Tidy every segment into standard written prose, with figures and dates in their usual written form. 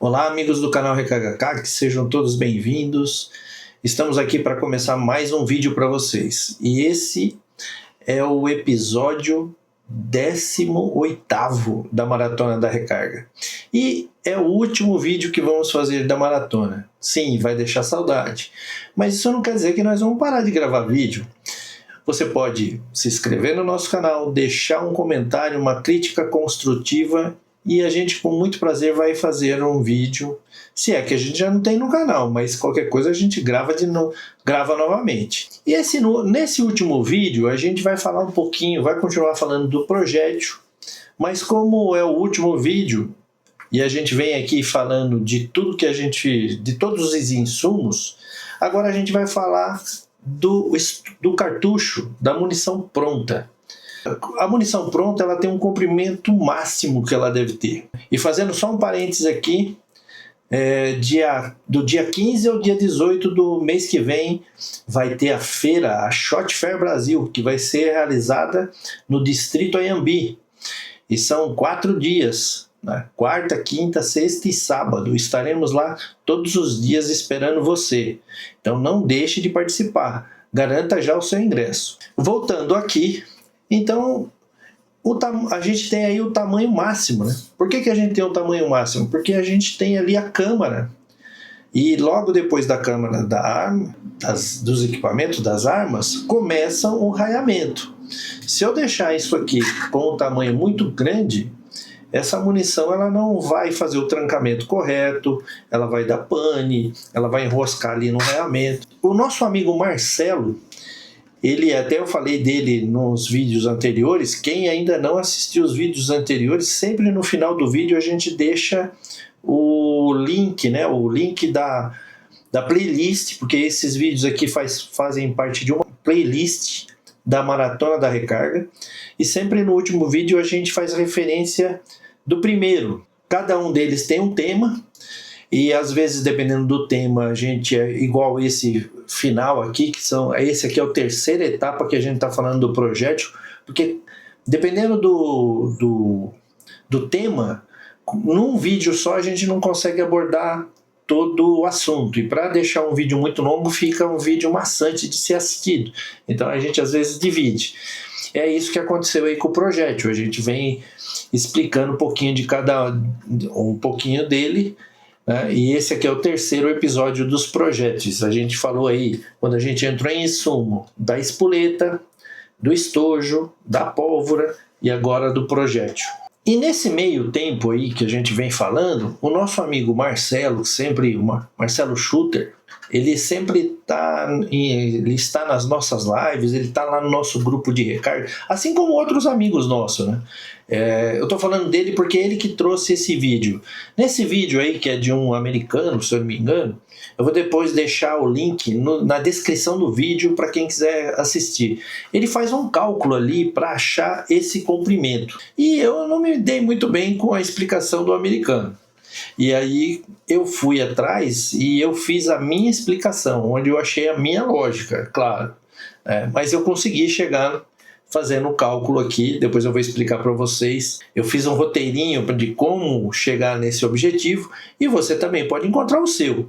Olá, amigos do canal RKHK, que sejam todos bem-vindos. Estamos aqui para começar mais um vídeo para vocês. E esse é o episódio 18º da Maratona da Recarga. E é o último vídeo que vamos fazer da maratona. Sim, vai deixar saudade. Mas isso não quer dizer que nós vamos parar de gravar vídeo. Você pode se inscrever no nosso canal, deixar um comentário, uma crítica construtiva e a gente com muito prazer vai fazer um vídeo, se é que a gente já não tem no canal, mas qualquer coisa a gente grava novamente. E nesse último vídeo a gente vai falar um pouquinho, vai continuar falando do projétil, mas como é o último vídeo e a gente vem aqui falando de tudo que de todos os insumos, agora a gente vai falar do cartucho, da munição pronta. A munição pronta ela tem um comprimento máximo que ela deve ter. E fazendo só um parênteses aqui, do dia 15 ao dia 18 do mês que vem vai ter a feira, a Shot Fair Brasil, que vai ser realizada no distrito Anhembi. E são 4 dias, né? Quarta, quinta, sexta e sábado. Estaremos lá todos os dias esperando você. Então não deixe de participar. Garanta já o seu ingresso. Voltando aqui, então a gente tem aí o tamanho máximo, né? Por que a gente tem o tamanho máximo? Porque a gente tem ali a câmara. E logo depois da câmara da arma, dos equipamentos, das armas, começa o raiamento. Se eu deixar isso aqui com um tamanho muito grande, essa munição ela não vai fazer o trancamento correto, ela vai dar pane, ela vai enroscar ali no raiamento. O nosso amigo Marcelo, até eu falei dele nos vídeos anteriores, quem ainda não assistiu os vídeos anteriores, sempre no final do vídeo a gente deixa o link, né, o link da playlist, porque esses vídeos aqui fazem parte de uma playlist da Maratona da Recarga, e sempre no último vídeo a gente faz referência do primeiro. Cada um deles tem um tema, e às vezes dependendo do tema a gente é igual esse final aqui, esse aqui é a terceira etapa que a gente está falando do projétil, porque dependendo do tema, num vídeo só a gente não consegue abordar todo o assunto, e para deixar um vídeo muito longo fica um vídeo maçante de ser assistido, então a gente às vezes divide. É isso que aconteceu aí com o projétil, a gente vem explicando um pouquinho um pouquinho dele, né? E esse aqui é o terceiro episódio dos projéteis. A gente falou aí, quando a gente entrou em insumo, da espoleta, do estojo, da pólvora e agora do projétil. E nesse meio tempo aí que a gente vem falando, o nosso amigo Marcelo, Marcelo Shooter, ele sempre está nas nossas lives, ele está lá no nosso grupo de recarga, assim como outros amigos nossos, né? Eu estou falando dele porque é ele que trouxe esse vídeo. Nesse vídeo aí, que é de um americano, se eu não me engano, eu vou depois deixar o link na descrição do vídeo para quem quiser assistir. Ele faz um cálculo ali para achar esse comprimento. E eu não me dei muito bem com a explicação do americano. E aí eu fui atrás e eu fiz a minha explicação, onde eu achei a minha lógica, claro. Mas eu consegui chegar fazendo o cálculo aqui, depois eu vou explicar para vocês. Eu fiz um roteirinho de como chegar nesse objetivo e você também pode encontrar o seu.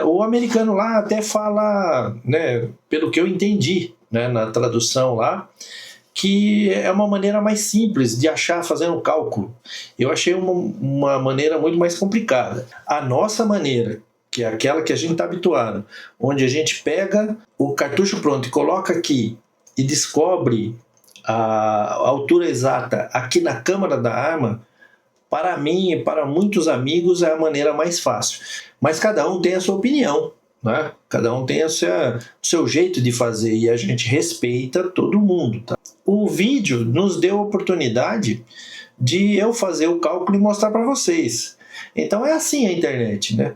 O americano lá até fala, né, pelo que eu entendi, né, na tradução lá, que é uma maneira mais simples de achar fazendo o cálculo. Eu achei uma maneira muito mais complicada. A nossa maneira, que é aquela que a gente está habituado, onde a gente pega o cartucho pronto e coloca aqui e descobre a altura exata aqui na câmara da arma, para mim e para muitos amigos é a maneira mais fácil. Mas cada um tem a sua opinião, né? Cada um tem o seu jeito de fazer e a gente respeita todo mundo, tá? O vídeo nos deu a oportunidade de eu fazer o cálculo e mostrar para vocês. Então é assim a internet, né?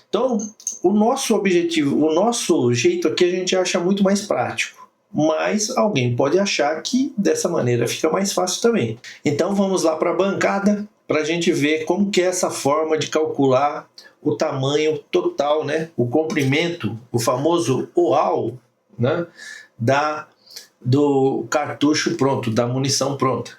Então o nosso objetivo, o nosso jeito aqui a gente acha muito mais prático. Mas alguém pode achar que dessa maneira fica mais fácil também. Então vamos lá para a bancada para a gente ver como que é essa forma de calcular o tamanho total, né? O comprimento, o famoso OAL, né? Do cartucho pronto, da munição pronta.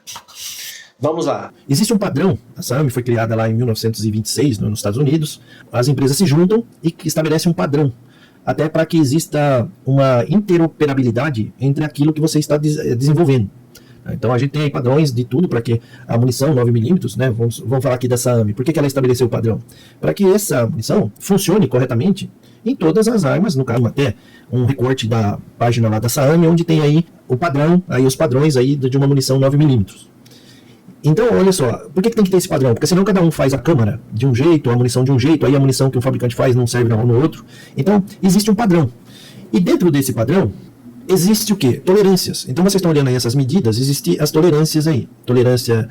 Vamos lá. Existe um padrão, a SAAMI foi criada lá em 1926 nos Estados Unidos, as empresas se juntam e estabelecem um padrão, até para que exista uma interoperabilidade entre aquilo que você está desenvolvendo. Então a gente tem aí padrões de tudo para que a munição 9mm, né, vamos falar aqui da SAAMI, por que ela estabeleceu o padrão? Para que essa munição funcione corretamente em todas as armas, no caso até um recorte da página lá da SAAMI, onde tem aí o padrão, aí os padrões aí de uma munição 9mm. Então, olha só, por que tem que ter esse padrão? Porque senão cada um faz a câmara de um jeito, a munição de um jeito, aí a munição que o fabricante faz não serve no outro. Então, existe um padrão. E dentro desse padrão, existe o quê? Tolerâncias. Então, vocês estão olhando aí essas medidas, existem as tolerâncias aí. Tolerância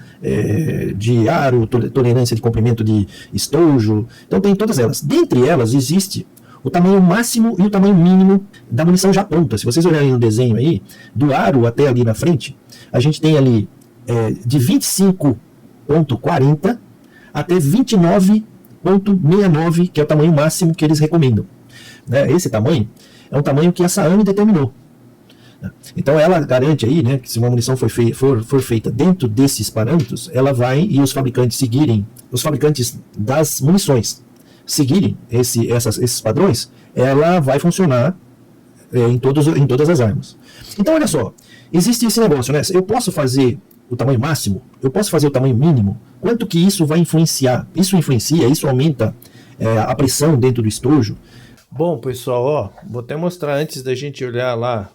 de aro, tolerância de comprimento de estojo. Então, tem todas elas. Dentre elas, existe o tamanho máximo e o tamanho mínimo da munição já pronta. Se vocês olharem no desenho aí, do aro até ali na frente, a gente tem ali de 25.40 até 29.69, que é o tamanho máximo que eles recomendam. Né? Esse tamanho é um tamanho que a SAAMI determinou. Então ela garante aí, né, que se uma munição for feita dentro desses parâmetros, ela vai, e os fabricantes seguirem, os fabricantes das munições seguirem esses padrões, ela vai funcionar em todas as armas. Então olha só, existe esse negócio, né? Eu posso fazer o tamanho máximo, eu posso fazer o tamanho mínimo. Quanto que isso vai influenciar? Isso influencia, isso aumenta a pressão dentro do estojo. Bom, pessoal, ó, vou até mostrar antes da gente olhar lá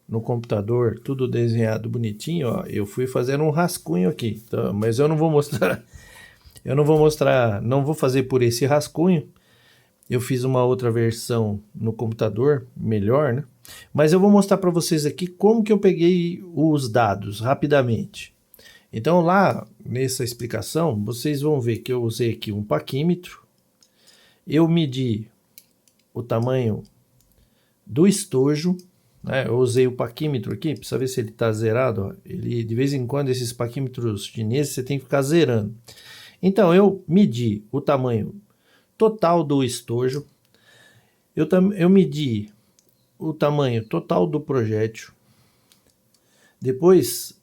no computador, tudo desenhado bonitinho, ó. Eu fui fazendo um rascunho aqui, tá? Mas eu não vou mostrar, não vou fazer por esse rascunho. Eu fiz uma outra versão no computador, melhor, né? Mas eu vou mostrar para vocês aqui como que eu peguei os dados rapidamente. Então lá nessa explicação, vocês vão ver que eu usei aqui um paquímetro. Eu medi o tamanho do estojo, né? Eu usei o paquímetro aqui, precisa ver se ele está zerado. Ó. Ele, de vez em quando, esses paquímetros chineses, você tem que ficar zerando. Então eu medi o tamanho total do estojo, eu medi o tamanho total do projétil. Depois,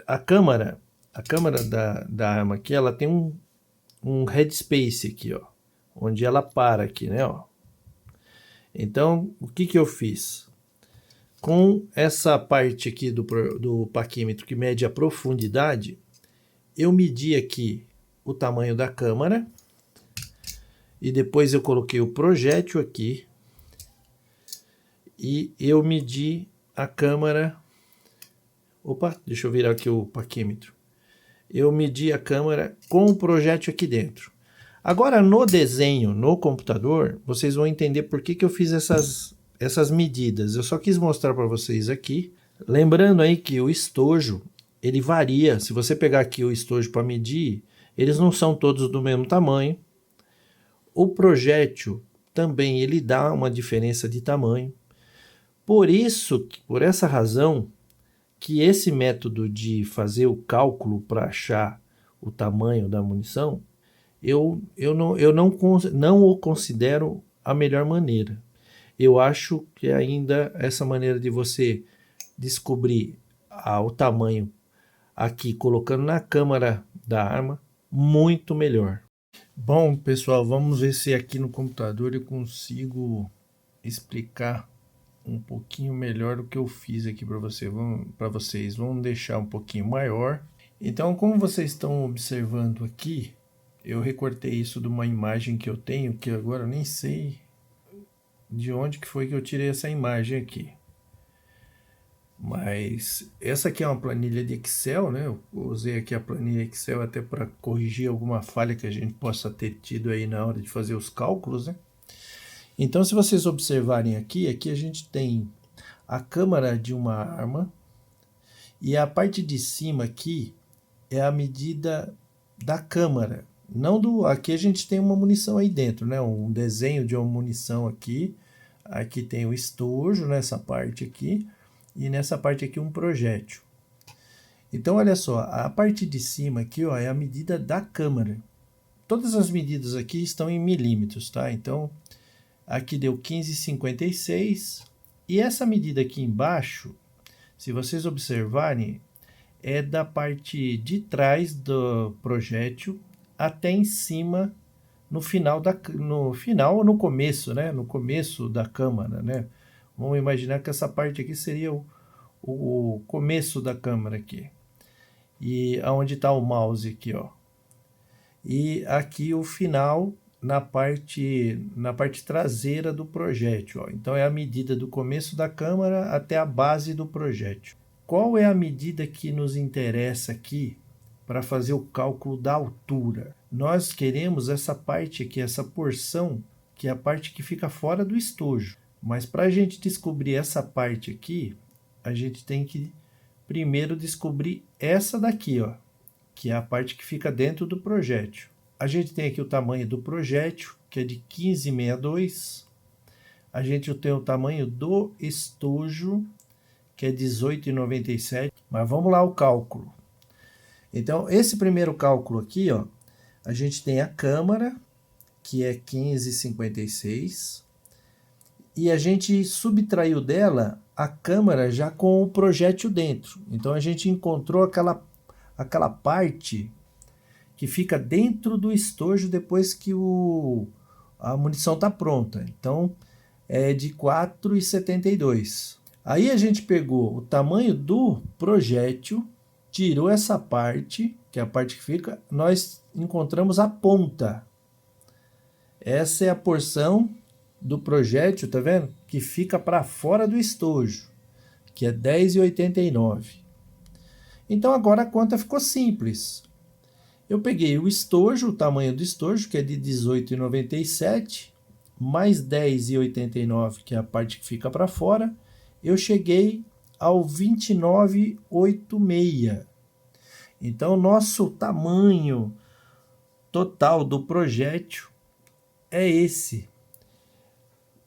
a câmara da arma aqui, ela tem um headspace aqui, ó, onde ela para aqui, né, ó. Então, o que eu fiz? Com essa parte aqui do paquímetro que mede a profundidade, eu medi aqui o tamanho da câmara e depois eu coloquei o projétil aqui e eu medi a câmara. Opa, deixa eu virar aqui o paquímetro. Eu medi a câmara com o projétil aqui dentro. Agora no desenho, no computador, vocês vão entender por que eu fiz essas medidas. Eu só quis mostrar para vocês aqui. Lembrando aí que o estojo, ele varia. Se você pegar aqui o estojo para medir, eles não são todos do mesmo tamanho. O projétil também ele dá uma diferença de tamanho. Por essa razão, que esse método de fazer o cálculo para achar o tamanho da munição, eu não o considero a melhor maneira. Eu acho que ainda essa maneira de você descobrir o tamanho aqui, colocando na câmara da arma, muito melhor. Bom, pessoal, vamos ver se aqui no computador eu consigo explicar um pouquinho melhor o que eu fiz aqui para vocês. Vamos deixar um pouquinho maior. Então, como vocês estão observando aqui, eu recortei isso de uma imagem que eu tenho, que agora eu nem sei de onde que foi que eu tirei essa imagem aqui. Mas essa aqui é uma planilha de Excel, né? Eu usei aqui a planilha Excel até para corrigir alguma falha que a gente possa ter tido aí na hora de fazer os cálculos, né? Então, se vocês observarem aqui a gente tem a câmara de uma arma e a parte de cima aqui é a medida da câmara. Aqui a gente tem uma munição aí dentro, né? Um desenho de uma munição aqui. Aqui tem o estojo nessa parte aqui e nessa parte aqui um projétil. Então, olha só, a parte de cima aqui, ó, é a medida da câmara. Todas as medidas aqui estão em milímetros, tá? Então, aqui deu 15,56 e essa medida aqui embaixo, se vocês observarem, é da parte de trás do projétil até em cima, no final ou no começo, né? No começo da câmara, né? Vamos imaginar que essa parte aqui seria o começo da câmara aqui. E aonde está o mouse aqui, ó. E aqui o final na parte traseira do projétil, ó. Então é a medida do começo da câmara até a base do projétil. Qual é a medida que nos interessa aqui para fazer o cálculo da altura? Nós queremos essa parte aqui, essa porção, que é a parte que fica fora do estojo. Mas para a gente descobrir essa parte aqui, a gente tem que primeiro descobrir essa daqui, ó, que é a parte que fica dentro do projétil. A gente tem aqui o tamanho do projétil, que é de 15,62. A gente tem o tamanho do estojo, que é 18,97. Mas vamos lá o cálculo. Então, esse primeiro cálculo aqui, ó, a gente tem a câmara, que é 15,56. E a gente subtraiu dela a câmara já com o projétil dentro. Então, a gente encontrou aquela parte que fica dentro do estojo depois que a munição está pronta. Então, é de 4,72. Aí a gente pegou o tamanho do projétil, tirou essa parte, que é a parte que fica, nós encontramos a ponta. Essa é a porção do projétil, tá vendo? Que fica para fora do estojo, que é 10,89. Então agora a conta ficou simples. Eu peguei o estojo, o tamanho do estojo, que é de 18,97, mais 10,89, que é a parte que fica para fora, eu cheguei ao 29,86. Então, nosso tamanho total do projétil é esse,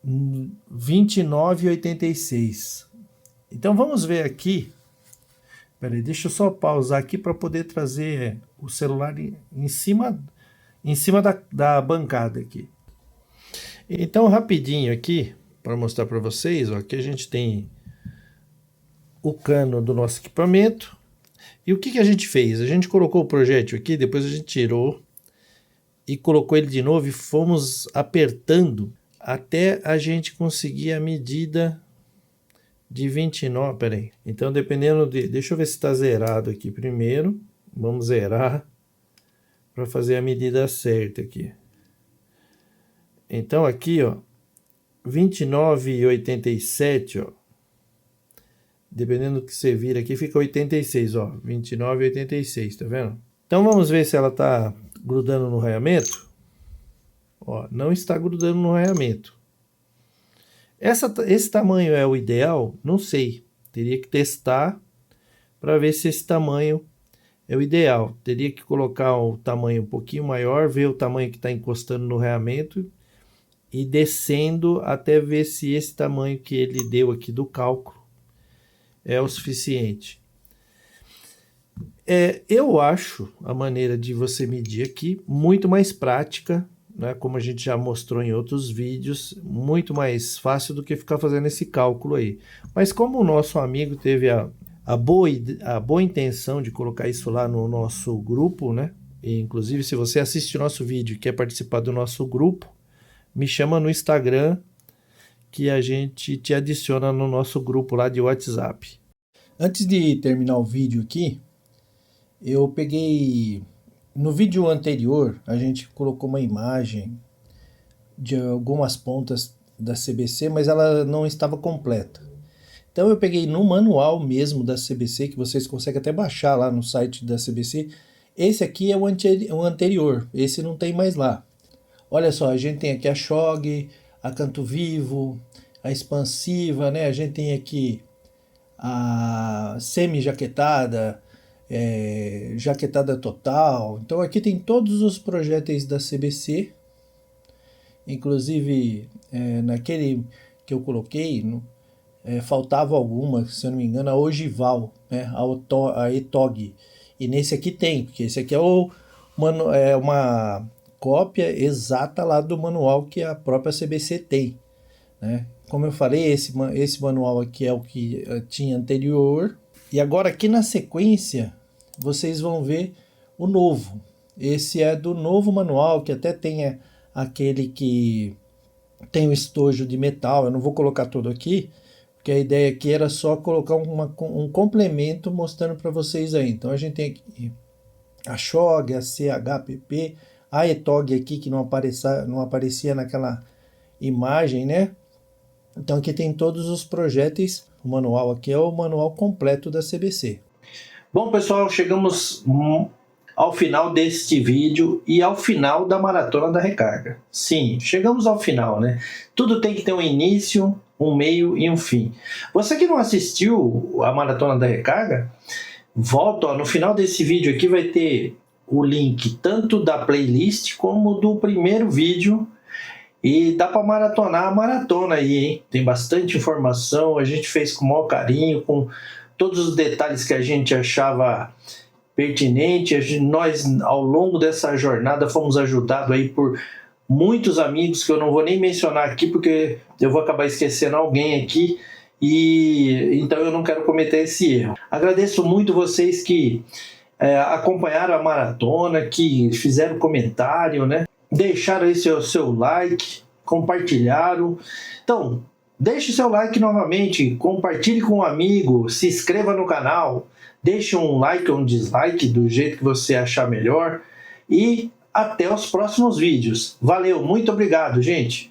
29,86. Então, vamos ver aqui. Peraí, deixa eu só pausar aqui para poder trazer o celular em cima da bancada aqui. Então, rapidinho aqui, para mostrar para vocês, ó, aqui a gente tem o cano do nosso equipamento. E o que a gente fez? A gente colocou o projétil aqui, depois a gente tirou e colocou ele de novo e fomos apertando até a gente conseguir a medida de 29, peraí. Então, dependendo deixa eu ver se está zerado aqui primeiro. Vamos zerar para fazer a medida certa aqui. Então, aqui, ó, 29,87, ó. Dependendo do que você vira aqui, fica 86, ó. 29,86, tá vendo? Então, vamos ver se ela tá grudando no raiamento. Ó, não está grudando no raiamento. Esse tamanho é o ideal? Não sei. Teria que testar para ver se esse tamanho é o ideal. Teria que colocar o tamanho um pouquinho maior, ver o tamanho que está encostando no raiamento e descendo até ver se esse tamanho que ele deu aqui do cálculo é o suficiente. Eu acho a maneira de você medir aqui muito mais prática, né, como a gente já mostrou em outros vídeos, muito mais fácil do que ficar fazendo esse cálculo aí. Mas como o nosso amigo teve a boa intenção de colocar isso lá no nosso grupo, né? E, inclusive, se você assiste o nosso vídeo e quer participar do nosso grupo, me chama no Instagram que a gente te adiciona no nosso grupo lá de WhatsApp. Antes de terminar o vídeo aqui, eu peguei... No vídeo anterior, a gente colocou uma imagem de algumas pontas da CBC, mas ela não estava completa. Então eu peguei no manual mesmo da CBC, que vocês conseguem até baixar lá no site da CBC. Esse aqui é o anterior, esse não tem mais lá. Olha só, a gente tem aqui a Shog, a Canto Vivo, a Expansiva, né? A gente tem aqui a semi-jaquetada, jaquetada total. Então aqui tem todos os projéteis da CBC, inclusive naquele que eu coloquei, faltava alguma, se eu não me engano, a Ogival, né? A ETOG. E nesse aqui tem, porque esse aqui é uma cópia exata lá do manual que a própria CBC tem, né? Como eu falei, esse manual aqui é o que tinha anterior. E agora aqui na sequência, vocês vão ver o novo. Esse é do novo manual, que até tem aquele que tem o estojo de metal. Eu não vou colocar tudo aqui, porque a ideia aqui era só colocar um complemento mostrando para vocês aí. Então a gente tem aqui a Shog, a CHPP, a ETOG aqui que não aparecia naquela imagem, né? Então aqui tem todos os projéteis. O manual aqui é o manual completo da CBC. Bom, pessoal, chegamos ao final deste vídeo e ao final da Maratona da Recarga. Sim, chegamos ao final, né? Tudo tem que ter um início, um meio e um fim. Você que não assistiu a Maratona da Recarga, volta, ó, no final desse vídeo aqui vai ter o link tanto da playlist como do primeiro vídeo. E dá para maratonar a maratona aí, hein? Tem bastante informação, a gente fez com o maior carinho, com todos os detalhes que a gente achava pertinente. Nós, ao longo dessa jornada, fomos ajudados aí por muitos amigos que eu não vou nem mencionar aqui, porque eu vou acabar esquecendo alguém aqui, e então eu não quero cometer esse erro. Agradeço muito vocês que acompanharam a maratona, que fizeram comentário, né? Deixaram aí seu like, compartilharam. Então, deixe seu like novamente, compartilhe com um amigo, se inscreva no canal, deixe um like ou um dislike do jeito que você achar melhor e até os próximos vídeos. Valeu, muito obrigado, gente!